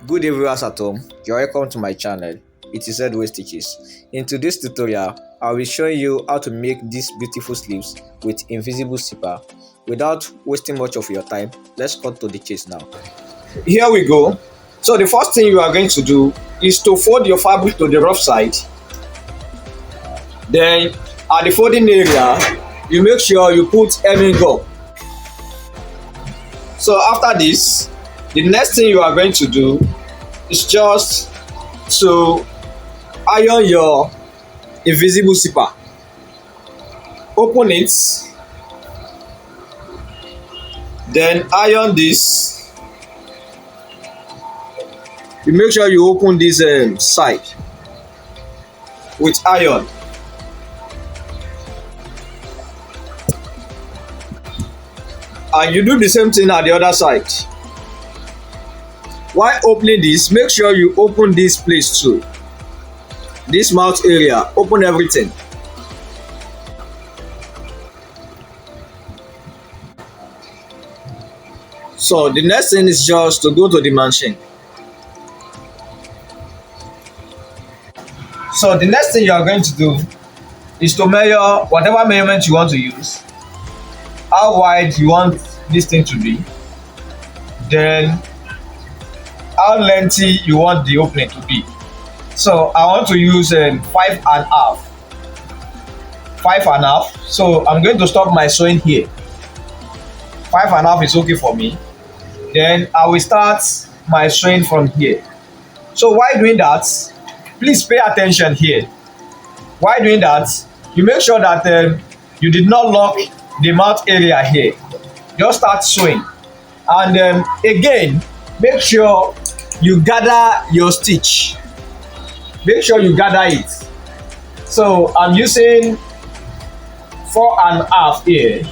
Good day viewers at home, you're welcome to my channel. It is Headway Stitches. In today's tutorial, I will show you how to make these beautiful sleeves with invisible zipper. Without wasting much of your time, let's cut to the chase now. Here we go. So the first thing you are going to do is to fold your fabric to the rough side. Then at the folding area, you make sure you put hemming gum. So after this, the next thing you are going to do is just to iron your invisible zipper. Open it, then iron this. You make sure you open this side with iron. And you do the same thing at the other side. While opening this, make sure you open this place too. This mouth area, open everything. So the next thing is just to go to the machine. So the next thing you are going to do is to measure whatever measurement you want to use, how wide you want this thing to be, then how lengthy you want the opening to be. So I want to use 5.5. 5.5. So I'm going to stop my sewing here. 5.5 is okay for me. Then I will start my sewing from here. So while doing that, please pay attention here. While doing that, you make sure that you did not lock the mouth area here. Just start sewing, and again, make sure you gather your stitch. Make sure you gather it. So I'm using 4.5 here,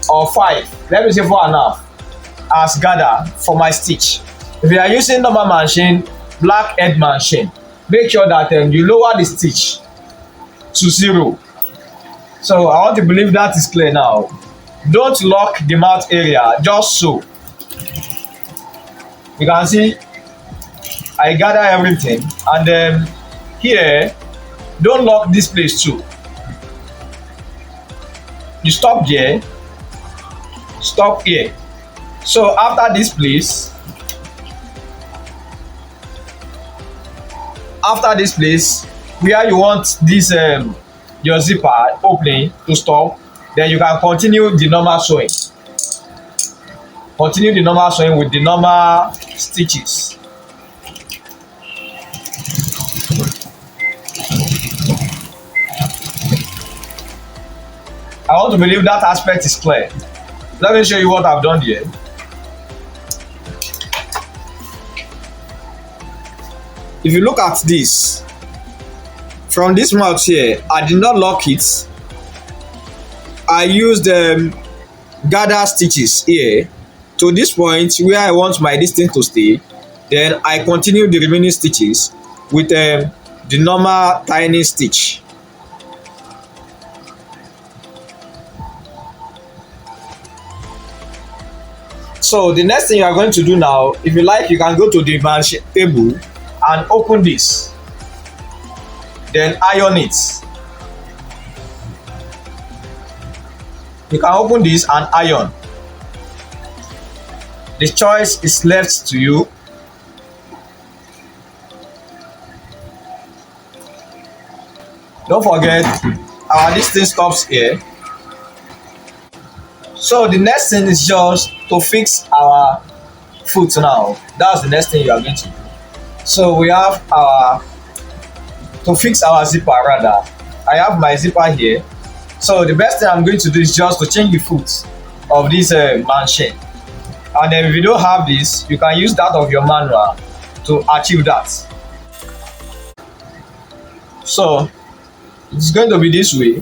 or 5. Let me say 4.5 as gather for my stitch. If you are using normal machine, black head machine, make sure that you lower the stitch to 0. So I want to believe that is clear now. Don't lock the mouth area, just sew. You can see I gather everything, and then here, don't lock this place too. You stop there, stop here. So after this place, where you want this your zipper opening to stop, then you can continue the normal sewing. Continue the normal sewing with the normal stitches. I want to believe that aspect is clear. Let me show you what I've done here. If you look at this, from this mouth here, I did not lock it. I used gather stitches here to this point where I want my distance to stay. Then I continue the remaining stitches with the normal tiny stitch. So the next thing you are going to do now, if you like, you can go to the machine table and open this, then iron it. You can open this and iron. The choice is left to you. Don't forget, our distance stops here. So the next thing is just to fix our foot now. That's the next thing you are going to do. So we have to fix our zipper rather. I have my zipper here. So the best thing I'm going to do is just to change the foot of this machine. And then if you don't have this, you can use that of your manual to achieve that. So it's going to be this way.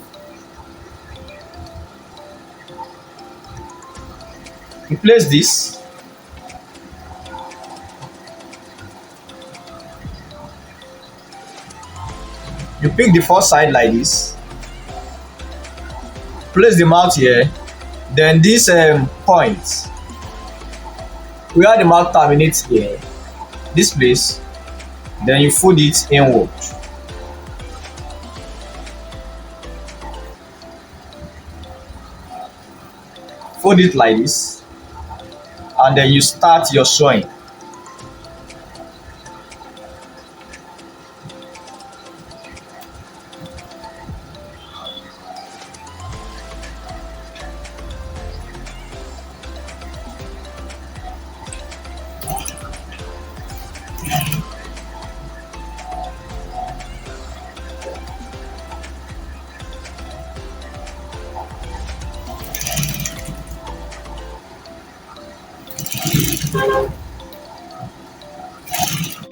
You place this. You pick the first side like this. Place the mouth here. Then this point where the mouth terminates here, this place, then you fold it inward. Fold it like this, and then you start your sewing.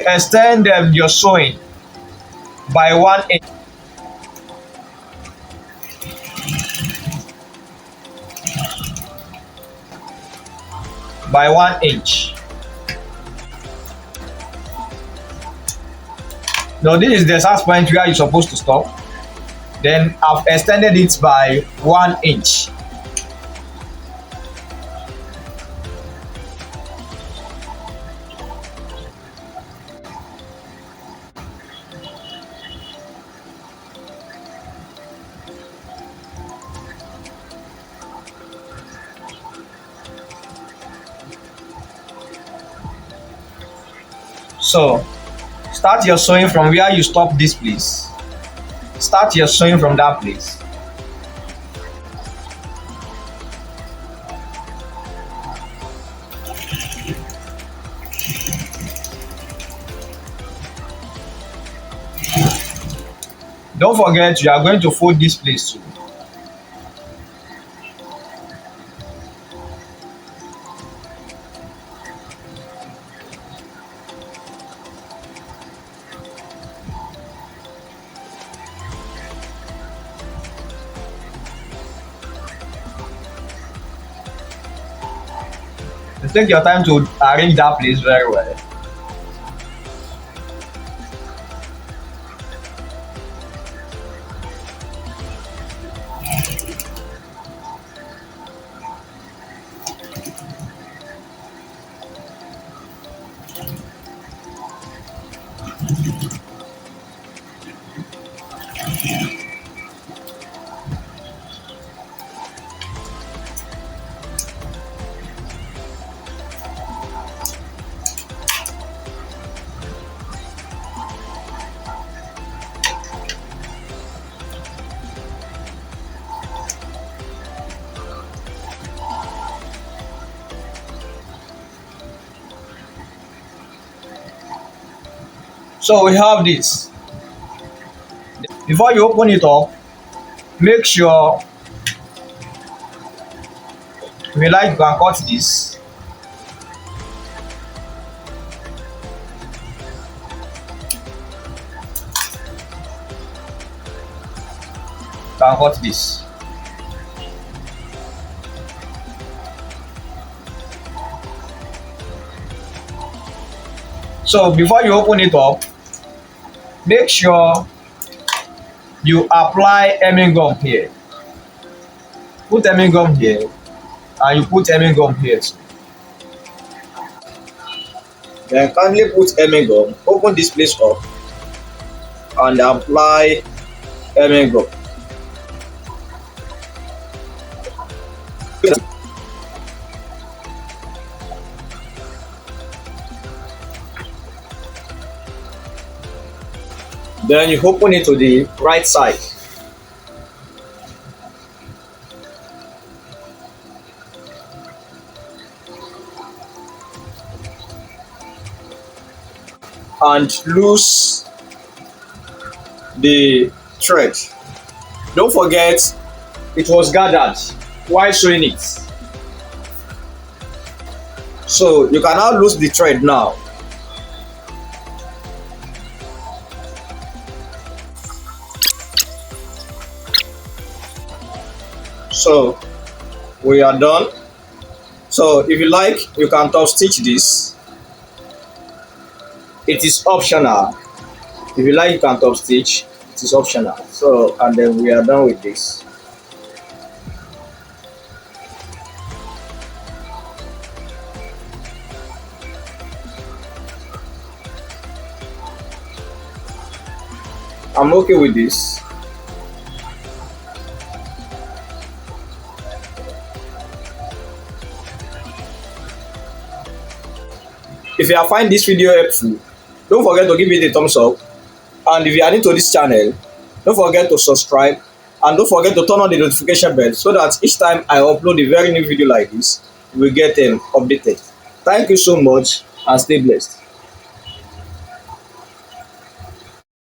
Extend your sewing by 1 inch. By 1 inch. Now this is the exact point where you're supposed to stop. Then I've extended it by 1 inch. So start your sewing from where you stop this place. Start your sewing from that place. Don't forget you are going to fold this place too. Take your time to arrange that place very well. So we have this. Before you open it up, make sure you like to cut this. Can cut this. So before you open it up, make sure you apply hemming gum here. Put hemming gum here, and you put hemming gum here too. Then kindly put hemming gum, open this place up, and apply hemming gum. Then you open it to the right side. And loose the thread. Don't forget it was gathered while sewing it. So you can now loose the thread now. So we are done. So if you like, you can top stitch this. It is optional. If you like, you can top stitch. It is optional. So, and then we are done with this. I'm okay with this. If you have find this video helpful, don't forget to give it a thumbs up. And if you are new to this channel, don't forget to subscribe and don't forget to turn on the notification bell so that each time I upload a very new video like this, you will get updated. Thank you so much and stay blessed.